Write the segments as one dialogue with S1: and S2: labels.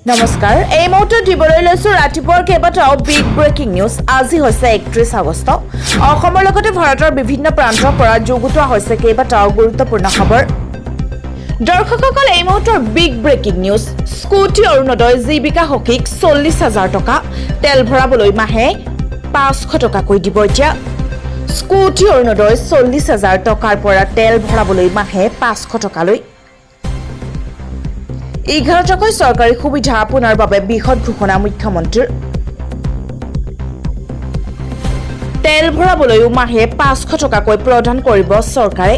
S1: নমস্কাৰ এই মুহূৰ্তত দিবলৈ লৈছো ৰাতিপুৱাৰ কেইবাটাও বিগ ব্ৰেকিং নিউজ। আজি হৈছে 31 আগষ্ট। অসমৰ লগতে ভাৰতৰ বিভিন্ন প্ৰান্তৰ পৰা যুগুতোৱা হৈছে কেইবাটাও গুৰুত্বপূৰ্ণ খবৰ। দৰ্শকসকল এই মুহূৰ্তৰ big breaking news. Scooty Arunodoi জীৱিকা সখীক 40,000 টকা তেল ভৰাবলৈ মাহে 500 টকাকৈ দিব। এতিয়া স্কুটি অৰুণোদয় 40,000 টকাৰ পৰা তেল ভৰাবলৈ মাহে 500 টকালৈ 11 টকাকৈ চৰকাৰী সুবিধা আপোনাৰ বাবে বৃহৎ ঘোষণা মুখ্যমন্ত্ৰীৰ। তেল ভৰাবলৈও মাহে 500 টকাকৈ প্ৰদান কৰিব চৰকাৰে।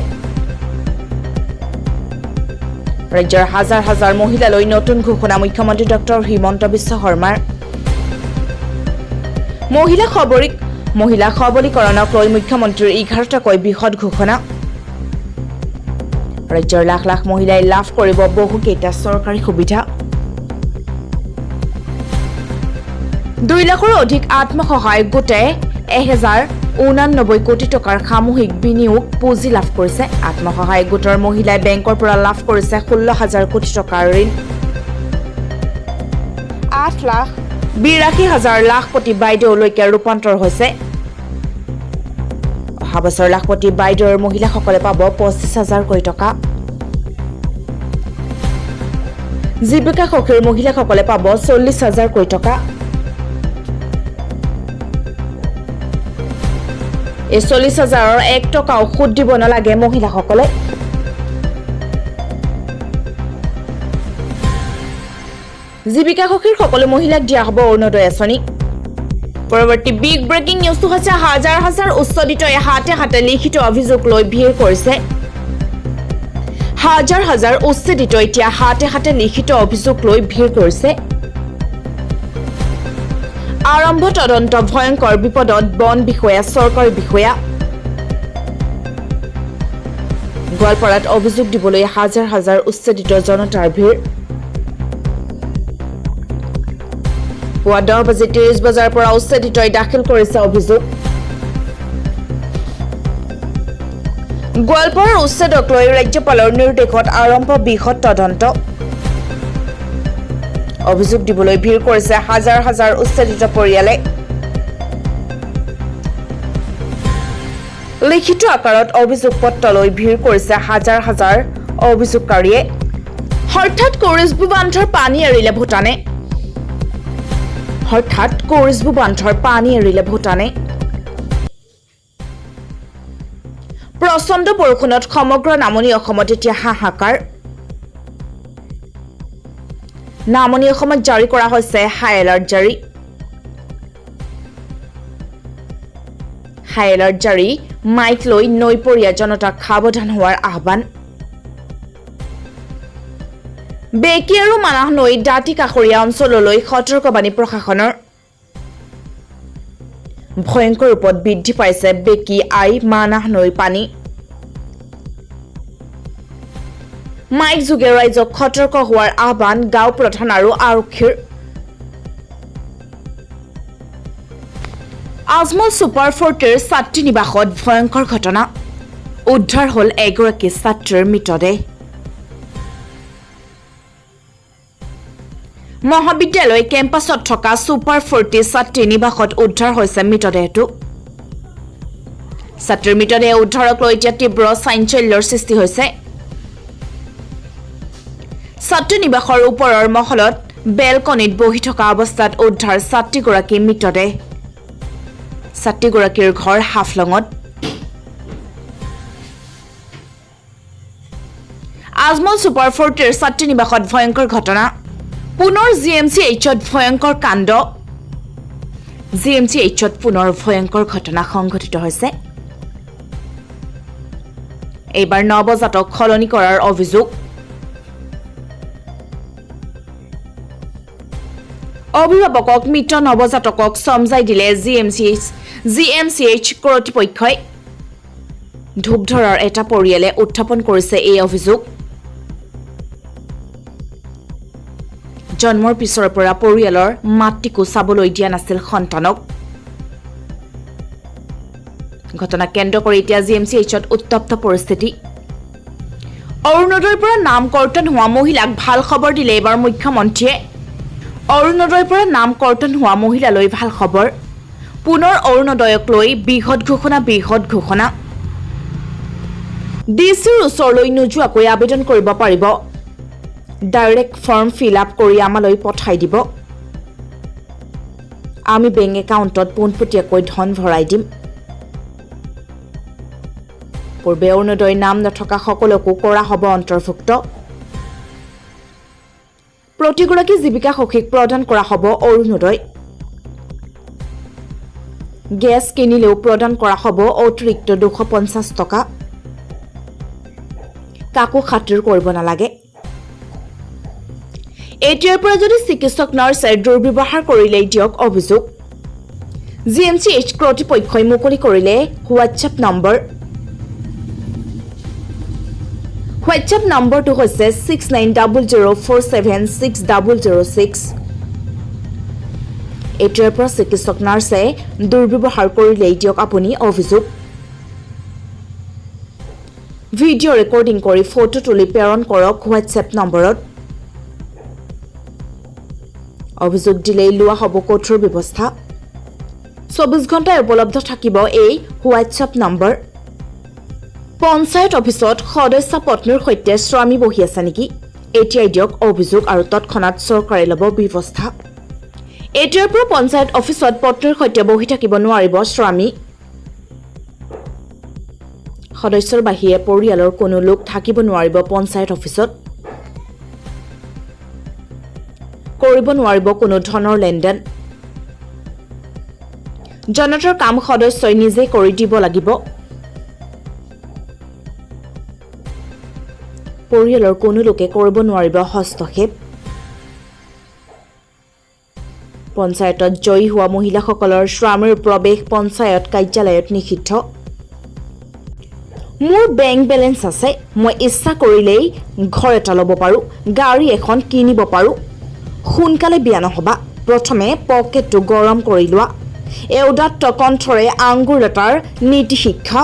S1: ৰাজ্যৰ হাজাৰ হাজাৰ মহিলালৈ নতুন ঘোষণা মুখ্যমন্ত্ৰী ডক্টৰ হিমন্ত বিশ্ব শৰ্মাৰ। মহিলা সবলীকৰণক লৈ মুখ্যমন্ত্ৰীৰ 11 টকাকৈ বৃহৎ ঘোষণা। ৰাজ্যৰ লাখ লাখ মহিলাই লাভ কৰিব বহুকেইটা চৰকাৰী সুবিধা। 2 লাখৰো অধিক আত্মসহায়ক গোটে 1089 কোটি টকাৰ সামূহিক বিনিয়োগ পুঁজি লাভ কৰিছে। আত্মসহায়ক গোটৰ মহিলাই বেংকৰ পৰা লাভ কৰিছে 16,000 কোটি টকাৰ ঋণ। 8,82,000 লাখপতি বাইদেউলৈকে ৰূপান্তৰ হৈছে। অহা বছৰ লাখপতি বাইদেউৰ মহিলাসকলে পাব 25,000 কোটি টকা। জীৱিকা সখীৰ মহিলাসকলে পাব 40,000 কোটি টকা। এই 40,000ৰ 1 টকাও সুদ দিব নালাগে মহিলাসকলে। জীৱিকা সখীৰ সকলো মহিলাক দিয়া হ'ব অৰুণোদয় আঁচনি। পৰৱৰ্তী বিগ ব্ৰেকিং নিউজটো হৈছে হাজাৰ হাজাৰ উচ্চদিতয়ে হাতে হাতে লিখিত অভিযোগ লৈ ভিৰ কৰিছে। হাজাৰ হাজাৰ উচ্চদিত এতিয়া হাতে হাতে লিখিত অভিযোগ লৈ ভিৰ কৰিছে। আৰম্ভ তদন্ত ভয়ংকৰ বিপদত বন বিষয়া চৰকাৰী বিষয়া। গোৱালপাৰাত অভিযোগ দিবলৈ হাজাৰ হাজাৰ উচ্চদিত জনতাৰ ভিৰ। পুৱা 10:30 বজাৰ পৰা উচ্চদিতই দাখিল কৰিছে অভিযোগ। গোৱালপাৰাৰ উচ্ছেদক লৈ ৰাজ্যপালৰ নিৰ্দেশত আৰম্ভ বৃহৎ তদন্ত। অভিযোগ দিবলৈ ভিৰ কৰিছে হাজাৰ হাজাৰ উচ্ছেদিত পৰিয়ালে। লিখিত আকাৰত অভিযোগ পত্ৰ লৈ ভিৰ কৰিছে হাজাৰ হাজাৰ অভিযোগকাৰীয়ে। হঠাৎ কৰিজবু বান্ধৰ পানী এৰিলে ভূটানে। প্ৰচণ্ড বৰষুণত সমগ্ৰ নামনি অসমত এতিয়া হাহাকাৰ। নামনি অসমত জাৰি কৰা হৈছে হাই এলাৰ্ট জাৰি। হাই এলাৰ্ট জাৰি মাইক লৈ নৈপৰীয়া জনতাক সাৱধান হোৱাৰ আহ্বান। বেকী আৰু মানাহ নৈ দাঁতি কাষৰীয়া অঞ্চললৈ সতৰ্কবাণী প্ৰশাসনৰ। ভয়ংকৰ ৰূপত বৃদ্ধি পাইছে বেকী আই মানাহ নৈৰ পানী। মাইক যোগে ৰাইজক সতৰ্ক হোৱাৰ আহ্বান গাঁও প্ৰধান আৰু আৰক্ষীৰ। আজমল ছুপাৰ ফৰ্টিৰ ছাত্ৰী নিবাসত ভয়ংকৰ ঘটনা। উদ্ধাৰ হ'ল এগৰাকী ছাত্ৰীৰ মৃতদেহ। মহাবিদ্যালয় কেম্পাছত থকা ছুপাৰ ফৰ্টি ছাত্ৰী নিবাসত উদ্ধাৰ হৈছে মৃতদেহটো। ছাত্ৰীৰ মৃতদেহ উদ্ধাৰক লৈ এতিয়া তীব্ৰ চাঞ্চল্যৰ সৃষ্টি হৈছে। ছাত্ৰী নিবাসৰ ওপৰৰ মহলত বেলকনিত বহি থকা অৱস্থাত উদ্ধাৰ ছাত্ৰীগৰাকীৰ মৃতদেহ। ছাত্ৰীগৰাকীৰ ঘৰ হাফলঙত। আজমল ছুপাৰ ফৰ্টিৰ ছাত্ৰী নিবাসত ভয়ংকৰ ঘটনা। পুনৰ GMCHত ভয়ংকৰ কাণ্ড। GMCHত পুনৰ ভয়ংকৰ ঘটনা সংঘটিত হৈছে। এইবাৰ নৱজাতক সলনি কৰাৰ অভিযোগ। অভিভাৱকক মৃত নৱজাতকক চমজাই দিলে GMCH কৰ্তৃপক্ষই। ধূপধৰাৰ এটা পৰিয়ালে উত্থাপন কৰিছে এই অভিযোগ। জন্মৰ পিছৰ পৰা পৰিয়ালৰ মাতৃকো চাবলৈ দিয়া নাছিল সন্তানক। ঘটনা কেন্দ্ৰ কৰি এতিয়া GMCHত উত্তপ্ত পৰিস্থিতি। অৰুণোদয়ৰ পৰা নাম কৰ্তন হোৱা মহিলাক ভাল খবৰ দিলে এইবাৰ মুখ্যমন্ত্ৰীয়ে। অৰুণোদয়ৰ পৰা নাম কৰ্তন হোৱা মহিলালৈ ভাল খবৰ পুনৰ অৰুণোদয়ক লৈ বৃহৎ ঘোষণা ডিচিৰ ওচৰলৈ নোযোৱাকৈ আবেদন কৰিব পাৰিব ডাইৰেক্ট ফৰ্ম ফিল আপ কৰি আমালৈ পঠাই দিব আমি বেংক একাউণ্টত পোনপটীয়াকৈ ধন ভৰাই দিম পূৰ্বে অৰুণোদয় নাম নথকা সকলকো কৰা হ'ব অন্তৰ্ভুক্ত প্ৰতিগৰাকী জীৱিকা সখীক প্ৰদান কৰা হ'ব অৰুণোদয় গেছ কিনিলেও প্ৰদান কৰা হ'ব অতিৰিক্ত 250 টকা কাকো খাতিৰ কৰিব নালাগে এতিয়াৰ পৰা যদি চিকিৎসক নাৰ্ছে দুৰ্ব্যৱহাৰ কৰিলেই দিয়ক অভিযোগ জিএমচিএইচ কৰ্তৃপক্ষই মুকলি কৰিলে হোৱাটছএপ নম্বৰ হোৱাটছএপ নম্বৰটো হৈছে 6900476006 এতিয়াৰ পৰা চিকিৎসক নাৰ্ছে দুৰ্ব্যৱহাৰ কৰিলেই দিয়ক আপুনি অভিযোগ ভিডিঅ' ৰেকৰ্ডিং কৰি ফটো তুলি প্ৰেৰণ কৰক হোৱাটছএপ নম্বৰত অভিযোগ দিলেই লোৱা হ'ব কঠোৰ ব্যৱস্থা 24 ঘণ্টাই উপলব্ধ থাকিব এই হোৱাটছএপ নম্বৰ পঞ্চায়ত অফিসত সদস্য পত্নীৰ সৈতে স্বামী বহি আছে নেকি এতিয়াই দিয়ক অভিযোগ আৰু তৎক্ষণাত চৰকাৰে ল'ব ব্যৱস্থা এতিয়াৰ পৰা পঞ্চায়ত অফিসত পত্নীৰ সৈতে বহি থাকিব নোৱাৰিব স্বামী সদস্যৰ বাহিৰে পৰিয়ালৰ কোনো লোক থাকিব নোৱাৰিব পঞ্চায়ত অফিসত কৰিব নোৱাৰিব কোনো ধনৰ লেনদেন জনতাৰ কাম সদস্যই নিজে কৰি দিব লাগিব পৰিয়ালৰ কোনো লোকে কৰিব নোৱাৰিব হস্তক্ষেপ পঞ্চায়তত জয়ী হোৱা মহিলাসকলৰ স্বামীৰ প্ৰৱেশ পঞ্চায়ত কাৰ্যালয়ত নিষিদ্ধ মোৰ বেংক বেলেন্স আছে মই ইচ্ছা কৰিলেই ঘৰ এটা ল'ব পাৰো গাড়ী এখন কিনিব পাৰো সোনকালে বিয়া নহবা প্ৰথমে পকেটটো গৰম কৰি লোৱা এউদাত্ত কণ্ঠৰে আংগুৰতাৰ নীতি শিক্ষা